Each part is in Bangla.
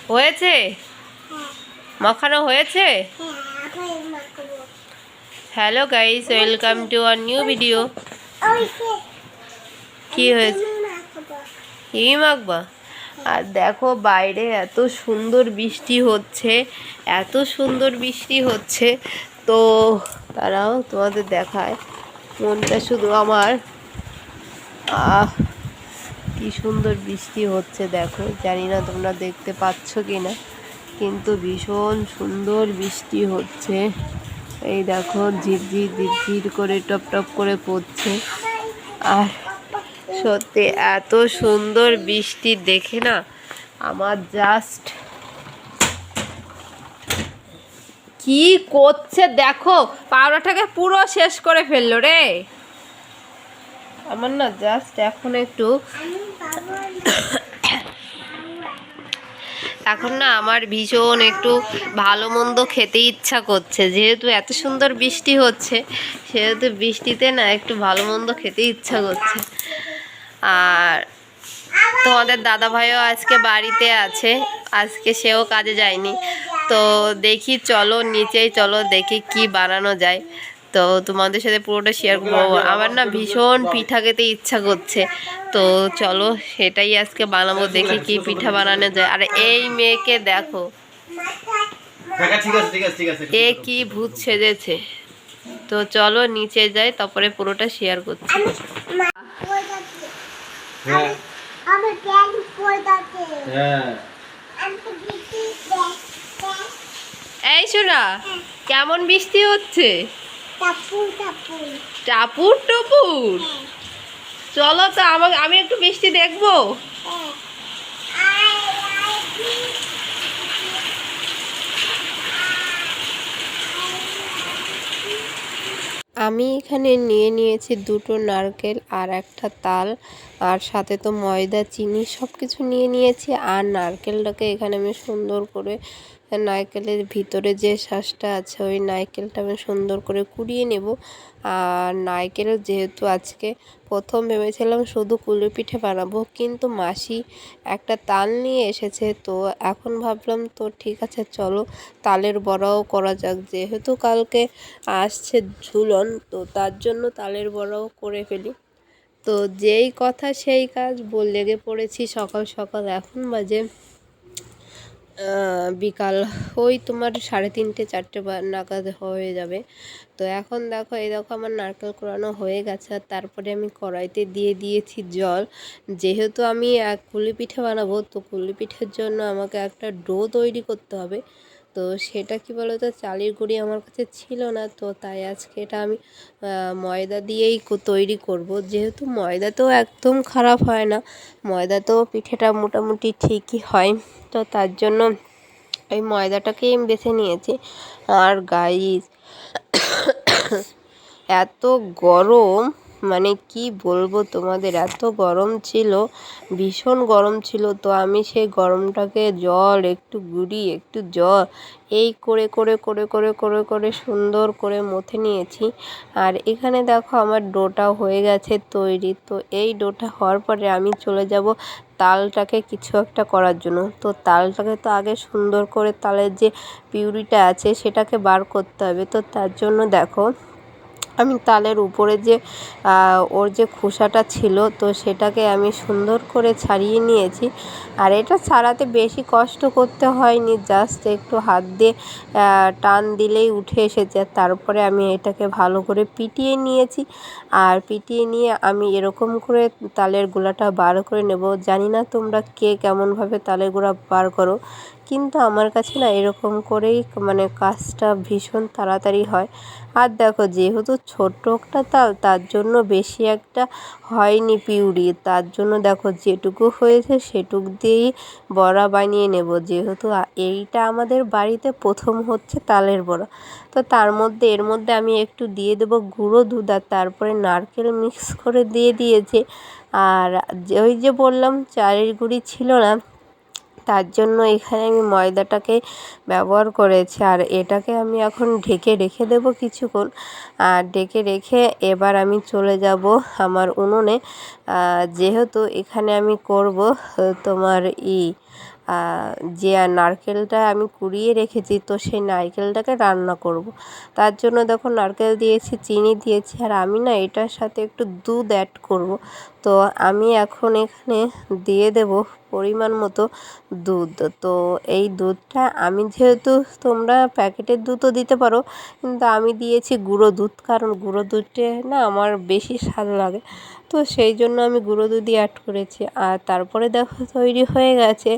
হয়েছে? মাখানো হয়েছে? Hello guys, welcome to our new video. কি হয়েছে? কি মাখবা? আর দেখো বাইরে এত সুন্দর বৃষ্টি হচ্ছে, এত সুন্দর বৃষ্টি হচ্ছে। তো তারাও তোমাদের দেখায়, মনটা শুধু আমার কি সুন্দর বৃষ্টি হচ্ছে দেখো। জানি না তোমরা দেখতে পাচ্ছ কি না, কিন্তু ভীষণ সুন্দর বৃষ্টি হচ্ছে। এই দেখো ঝিরঝির ঝিরঝির করে টপ টপ করে পড়ছে। আর সত্যি এত সুন্দর বৃষ্টি দেখে না আমার জাস্ট কি করছে দেখো, পাউডারটাকে পুরো শেষ করে ফেললো রে আমার। না জাস্ট এখন না আমার ভীষণ একটু ভালো মন্দ খেতে ইচ্ছা করছে। যেহেতু এত সুন্দর বৃষ্টি হচ্ছে, সেহেতু বৃষ্টিতে না একটু ভালো মন্দ খেতে ইচ্ছা করছে। আর তোমাদের দাদা ভাইও আজকে বাড়িতে আছে, আজকে সেও কাজে যায়নি। তো দেখি চলো নিচেই চলো, দেখি কি বানানো যায়। তো তোমাদের সাথে পুরোটা শেয়ার করবো। আমার না ভীষণ পিঠা খেতে ইচ্ছা করছে, তো চলো সেটাই আজকে বানাবো। দেখি কি পিঠা বানানো যায়। আর এই মেয়েকে দেখো, এ কি ভূত সেজেছে। তো চলো নিচে যাই, তারপরে পুরোটা শেয়ার করছি। এই শোনা, কেমন বৃষ্টি হচ্ছে? টাপুর টপুর। চলো তো আমি একটু বৃষ্টি দেখবো। আমি এখানে নিয়ে নিয়েছি 2টো নারকেল আর একটা তাল, আর সাথে তো ময়দা চিনি সব কিছু নিয়ে নিয়েছি। আর নারকেলটাকে এখানে আমি সুন্দর করে, নারকেলের ভিতরে যে শাঁসটা আছে ওই নারকেলটা আমি সুন্দর করে কুড়িয়ে নেব। আর নারকেল যেহেতু আজকে প্রথম ভেবেছিলাম শুধু কুলি পিঠে বানাবো, কিন্তু মাসি একটা তাল নিয়ে এসেছে। তো এখন ভাবলাম তো ঠিক আছে চলো তালের বড়াও করা যাক। যেহেতু কালকে আসছে ঝুলন, তো তার জন্য তালের বড়াও করে ফেলি। তো যেই কথা সেই কাজ, লেগে পড়েছি সকাল সকাল। এখন বাজে বিকাল ওই তোমার 3:30 4টে নাগাদ হয়ে যাবে। তো এখন দেখো, এই দেখো আমার নারকেল কোড়ানো হয়ে গেছে। আর তারপরে আমি কড়াইতে দিয়ে দিয়েছি জল। যেহেতু আমি কুলি পিঠে বানাবো, তো কুলি পিঠের জন্য আমাকে একটা ডো তৈরি করতে হবে। তো সেটা কি বলো তো, চালের গুঁড়ি আমার কাছে ছিল না, তো তাই আজকে এটা আমি ময়দা দিয়েই তৈরি করব। যেহেতু ময়দাতেও একদম খারাপ হয় না, ময়দাতেও পিঠেটা মোটামুটি ঠিকই হয়। তো তার জন্য এই ময়দাটাকেই আমি বেছে নিয়েছি। আর গাইস এত গরম, মানে কি বলবো তোমাদের, এত গরম ছিল, ভীষণ গরম ছিল। তো আমি সেই গরমটাকে জল, একটু গুঁড়ি, একটু জল, এই করে করে করে করে করে করে সুন্দর করে মথে নিয়েছি। আর এখানে দেখো আমার ডোটা হয়ে গেছে তৈরি। তো এই ডোটা হওয়ার পরে আমি চলে যাব তালটাকে কিছু একটা করার জন্য। তো তালটাকে তো আগে সুন্দর করে তালের যে পিউরিটা আছে সেটাকে বার করতে হবে। তো তার জন্য দেখো আমি তালের উপরে যে ওর যে খোসাটা ছিল, তো সেটাকে আমি সুন্দর করে ছাড়িয়ে নিয়েছি। আর এটা ছাড়াতে বেশি কষ্ট করতে হয়নি, জাস্ট একটু হাত দিয়ে টান দিলেই উঠে এসেছে। তারপরে আমি এটাকে ভালো করে পিটিয়ে নিয়েছি। আর পিটিয়ে নিয়ে আমি এরকম করে তালের গোলাটা বার করে নেব। জানি না তোমরা কে কেমনভাবে তালের গোলা বার করো, কিন্তু আমার কাছে না এরকম করেই মানে কাজটা ভীষণ তাড়াতাড়ি হয়। আর দেখো যেহেতু ছোট্ট একটা তাল, তার জন্য বেশি একটা হয়নি পিউরি। তার জন্য দেখো যেটুকু হয়েছে সেটুক দিয়েই বড়া বানিয়ে নেব। যেহেতু এইটা আমাদের বাড়িতে প্রথম হচ্ছে তালের বড়া, তো এর মধ্যে আমি একটু দিয়ে দেবো গুঁড়ো দুধ। আর তারপরে নারকেল মিক্স করে দিয়ে দিয়েছে। আর ওই যে বললাম চালের গুঁড়ি ছিল না, তার জন্য এখানে আমি ময়দাটাকে ব্যবহার করেছি। আর এটাকে আমি এখন ঢেকে রেখে দেবো কিছুক্ষণ। আর ঢেকে রেখে এবার আমি চলে যাব আমার উনুনে। যেহেতু এখানে আমি করব তোমার যে নারকেলটা আমি কুড়িয়ে রেখেছি, তো সেই নারকেলটাকে রান্না করব। তার জন্য দেখো নারকেল দিয়েছি, চিনি দিয়েছি, আর আমি না এটার সাথে একটু দুধ অ্যাড করব। তো আমি এখন এখানে দিয়ে দেব পরিমাণ মতো দুধ। তো এই দুধটা আমি যেহেতু, তোমরা প্যাকেটের দুধও দিতে পারো, কিন্তু আমি দিয়েছি গুঁড়ো দুধ, কারণ গুঁড়ো দুধটা না আমার বেশি স্বাদ লাগে। তো সেই জন্য আমি গুঁড়ো দুধই অ্যাড করেছি। আর তারপরে দেখো তৈরি হয়ে গেছে।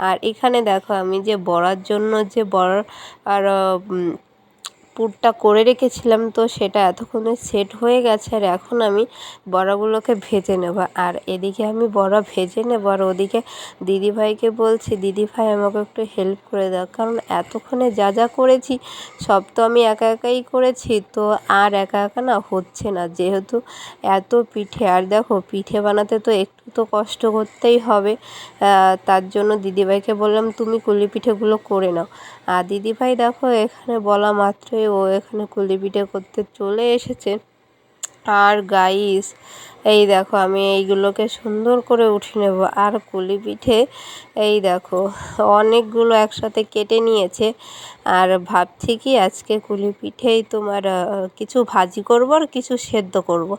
আর এখানে দেখো আমি যে বড়ার জন্য যে বড়ার আর পুরটা করে রেখেছিলাম, তো সেটা এতক্ষণে সেট হয়ে গেছে। আর এখন আমি বড়াগুলোকে ভেজে নেব। আর এদিকে আমি বড়া ভেজে নেব, আর ওদিকে দিদিভাইকে বলছি, দিদিভাই আমাকে একটু হেল্প করে দাও, কারণ এতক্ষণে যা যা করেছি সব তো আমি একা একাই করেছি, তো আর একা একা না হচ্ছে না, যেহেতু এত পিঠে। আর দেখো পিঠে বানাতে তো একটু তো কষ্ট করতেই হবে। তার জন্য দিদিভাইকে বললাম তুমি কুলি পিঠেগুলো করে নাও। আর দিদিভাই দেখো এখানে বলা মাত্রই ও এখানে কুলি পিঠে করতে চলে এসেছে। আর গাইস এই দেখো আমি এইগুলোকে সুন্দর করে উঠিয়ে নেব। আর কুলি পিঠে এই দেখো অনেকগুলো একসাথে কেটে নিয়েছে। আর ভাবছি কি আজকে কুলি পিঠেই তোমার কিছু ভাজি করব আর কিছু সেদ্ধ করব।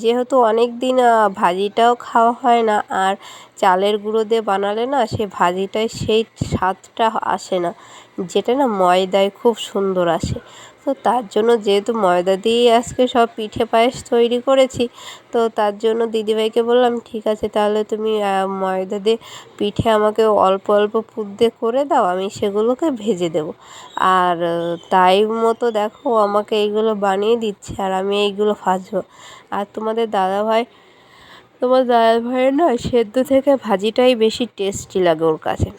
যেহেতু অনেক দিন ভাজিটাও খাওয়া হয় না, আর চালের গুঁড়ো দিয়ে বানালে না সে ভাজিটায় সেই স্বাদটা আসে না, যেটা না ময়দায় খুব সুন্দর আসে। তো তার জন্য যেহেতু ময়দা দিয়েই আজকে সব পিঠে পায়েস তৈরি করেছি, তো তার জন্য দিদিভাইকে বললাম ঠিক আছে তাহলে তুমি ময়দা দিয়ে পিঠে আমাকে অল্প অল্প পুর দিয়ে করে দাও, আমি সেগুলোকে ভেজে দেবো। আর তাই মতো দেখো আমাকে এইগুলো বানিয়ে দিচ্ছে, আর আমি এইগুলো ভাজবো। আর তোমাদের দাদাভাইয়ের না সেদ্ধ থেকে ভাজিটাই বেশি টেস্টি লাগে ওর কাছে।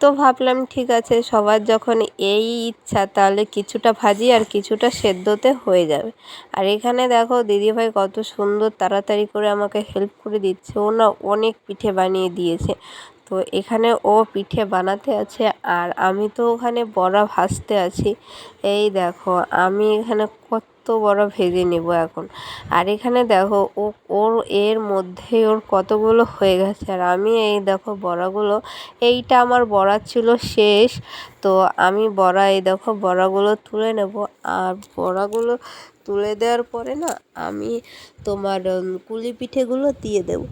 তো ভাবলাম ঠিক আছে সবার যখন এই ইচ্ছা, তাহলে কিছুটা ভাজি আর কিছুটা সেদ্ধতে হয়ে যাবে। আর এখানে দেখো দিদিভাই কত সুন্দর তাড়াতাড়ি করে আমাকে হেল্প করে দিচ্ছে, ও না অনেক পিঠে বানিয়ে দিয়েছে। তো এখানে ও পিঠে বানাতে আছে, আর আমি তো ওখানে বড়া ভাজতে আছি। এই দেখো আমি এখানে কত বড়া ভেজে নেব এখন। আর এখানে দেখো ওর এর মধ্যেই ওর কতগুলো হয়ে গেছে, আর আমি এই দেখো বড়াগুলো, এইটা আমার বড়া ছিল শেষ। তো আমি বড়া এই দেখো বড়াগুলো তুলে নেব। আর বড়াগুলো তুলে দেওয়ার পরে না আমি তোমার কুলি পিঠেগুলো দিয়ে দেবো।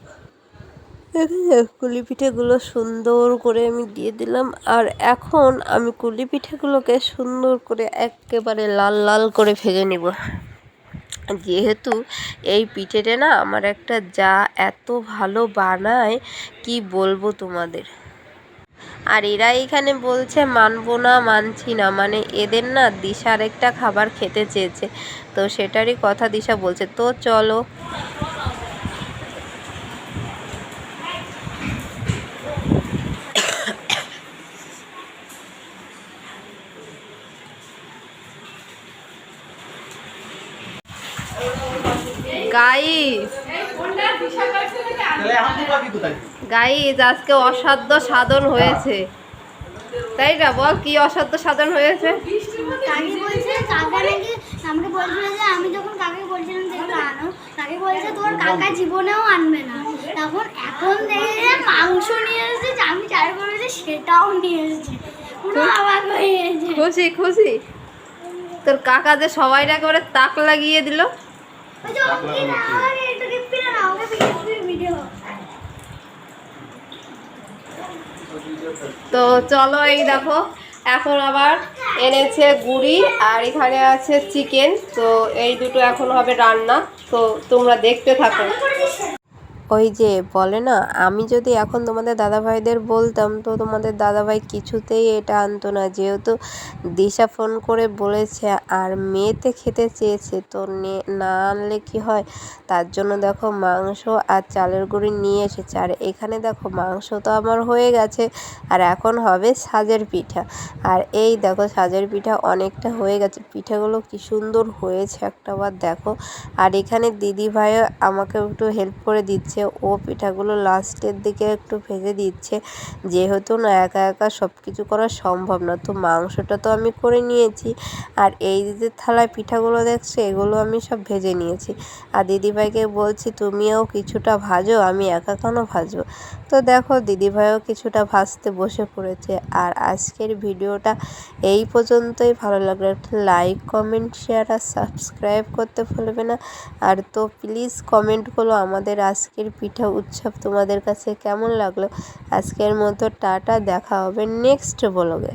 কুলি পিঠেগুলো সুন্দর করে আমি দিয়ে দিলাম। আর এখন আমি কুলি পিঠেগুলোকে সুন্দর করে একেবারে লাল লাল করে ভেজে নেব। যেহেতু এই পিঠেটা না আমার একটা যা এত ভালো বানায় কি বলবো তোমাদের। আর এরা এখানে বলছে মানবো না, মানছি না, মানে এদের না দিশা আরেকটা খাবার খেতে চেয়েছে, তো সেটারই কথা দিশা বলছে। তো চলো গাইস গাইস আজকে অসাধ্য সাধন হয়েছে, তাই না? বল কি অসাধ্য সাধন হয়েছে? কাকি বলছে কাকা নাকি আমাকে বলছিল যে আমি যখন কাকে বলছিলাম যেগুলো আনো, কাকি বলছে তোর কাকা জীবনেও আনবে না। এখন দেখে যে মাংস নিয়ে এসেছে, আমি চাল করেছি সেটাও নিয়ে এসেছে, পুরো অবাক হয়ে গেছে। খুশি খুশি তোর কাকা যে সবাইটা করে তাক লাগিয়ে দিল। ওই যে ওকে না আরে এটা টিপি না ওকে ভিডিও। তো চলো এই দেখো এখন আবার এনেছে গুড়ি, আর এখানে আছে চিকেন। তো এই দুটো এখন হবে রান্না, তো তোমরা দেখতে থাকো। ওই যে বলে না, আমি যদি এখন তোমাদের দাদাভাইদের বলতাম, তো তোমাদের দাদাভাই কিছুতেই এটা আনতো না, যেহেতু দিশা ফোন করে বলেছে আর মেয়েতে খেতে চেয়েছে, তো না আনলে কি হয়। তার জন্য দেখো মাংস আর চালের গুঁড়ি নিয়ে এসেছে। আর এখানে দেখো মাংস তো আমার হয়ে গেছে, আর এখন হবে সাজের পিঠা। আর এই দেখো সাজের পিঠা অনেকটা হয়ে গেছে, পিঠাগুলো কি সুন্দর হয়েছে একটাবার দেখো। আর এখানে দিদিভাইও আমাকে একটু হেল্প করে দিচ্ছে, দিচ্ছে, ও পিঠাগুলো লাস্টের দিকে একটু ভেজে দিচ্ছে। যেহেতু না একা একা সব কিছু করা সম্ভব না, তো মাংসটা তো আমি করে নিয়েছি, আর এই যে থালায় পিঠাগুলো দেখছো এগুলো আমি সব ভেজে নিয়েছি। আর দিদিভাইকে বলছি তুমিও কিছুটা ভাজো, আমি একা কেন ভাজবো। তো দেখো দিদিভাইও কিছুটা ভাজতে বসে পড়েছে। আর আজকের ভিডিওটা এই পর্যন্তই। ভালো লাগলে একটা লাইক, কমেন্ট, শেয়ার আর সাবস্ক্রাইব করতে ভুলবে না। আর তো প্লিজ কমেন্ট করো আমাদের আজকের পিঠা উৎসব তোমাদের কাছে কেমন লাগলো। আজকের মতো টাটা, দেখা হবে নেক্সট ব্লগে।